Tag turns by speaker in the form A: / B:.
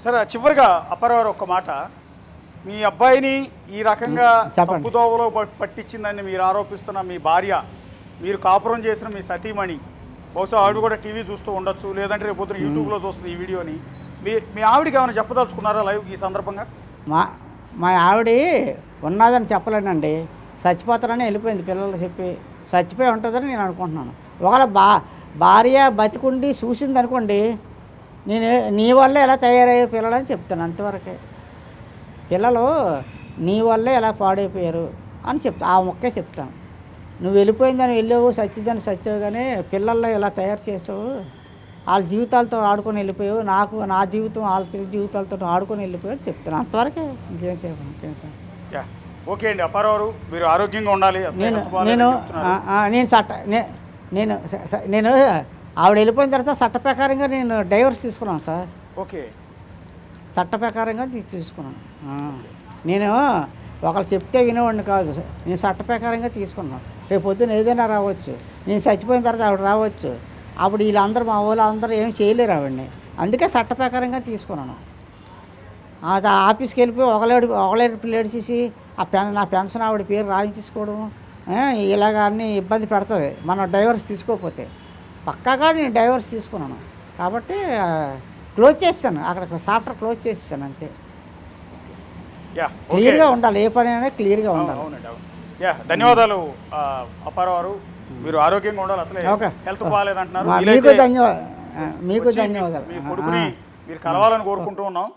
A: సరే చివరిగా అప్పారావు ఒక్క మాట, మీ అబ్బాయిని ఈ రకంగా తప్పుదోవలో పట్టించిందని మీరు ఆరోపిస్తున్న మీ భార్య, మీరు కాపురం చేసిన మీ సతీమణి, బహుశా ఆవిడ కూడా టీవీ చూస్తూ ఉండొచ్చు, లేదంటే రేపు పొద్దున యూట్యూబ్లో చూస్తుంది ఈ వీడియోని, మీ ఆవిడకి ఏమైనా చెప్పదలుచుకున్నారా లైవ్ ఈ సందర్భంగా?
B: మా ఆవిడ ఉన్నదని చెప్పలేనండి, చచ్చిపోతారని వెళ్ళిపోయింది. పిల్లలు చెప్పి చచ్చిపోయి ఉంటుందని నేను అనుకుంటున్నాను. ఒకవేళ భార్య బతికుండి చూసింది అనుకోండి, నేను నీ వల్లే ఎలా తయారయ్యే పిల్లలని చెప్తాను. అంతవరకే, పిల్లలు నీ వల్లే ఎలా పాడైపోయారు అని ఆ మొక్కే చెప్తాను. నువ్వు వెళ్ళిపోయిందని వెళ్ళావు, సచ్చిద్దని సచ్చావు, కానీ పిల్లల్లో ఎలా తయారు చేసావు, వాళ్ళ జీవితాలతో ఆడుకొని వెళ్ళిపోయావు, నా జీవితం వాళ్ళ పిల్లల జీవితాలతో ఆడుకొని వెళ్ళిపోయావు చెప్తాను. అంతవరకే, ఇంకేం చెప్పను.
A: ఓకే అండి అప్పారావు, మీరు ఆరోగ్యంగా ఉండాలి.
B: నేను ఆవిడ వెళ్ళిపోయిన తర్వాత చట్ట ప్రకారంగా నేను డైవర్స్ తీసుకున్నాను సార్.
A: ఓకే,
B: చట్ట ప్రకారంగా తీసుకున్నాను. నేను ఒకళ్ళు చెప్తే వినేవాడిని కాదు, నేను చట్ట ప్రకారంగా తీసుకున్నాను. రేపు పొద్దున్న ఏదైనా రావచ్చు, నేను చచ్చిపోయిన తర్వాత ఆవిడ రావచ్చు, అప్పుడు వీళ్ళందరూ మా వాళ్ళందరూ ఏం చేయలేరు ఆవిడని. అందుకే చట్ట ప్రకారంగా తీసుకున్నాను. అది ఆఫీస్కి వెళ్ళిపోయి ఒకలేడు ప్లేట్ చేసి నా పెన్షన్ ఆవిడ పేరు రాయించుకోవడం ఇలాగ అన్నీ ఇబ్బంది పెడుతుంది మనం డైవర్స్ తీసుకోకపోతే. పక్కాగా నేను డైవర్స్ తీసుకున్నాను కాబట్టి క్లోజ్ చేస్తాను, అక్కడ చాప్టర్ క్లోజ్ చేసేసాను అంతే. క్లియర్గా ఉండాలి, ఏ పని అయినా క్లియర్గా ఉండాలి.
A: ధన్యవాదాలు అప్పారావు, మీరు ఆరోగ్యంగా ఉండాలి. అసలు హెల్త్ బాగాలేదంటున్నారు.
B: మీకు ధన్యవాదాలు.
A: మీ కొడుకుని మీరు కలవాలని కోరుకుంటూ ఉన్నాం.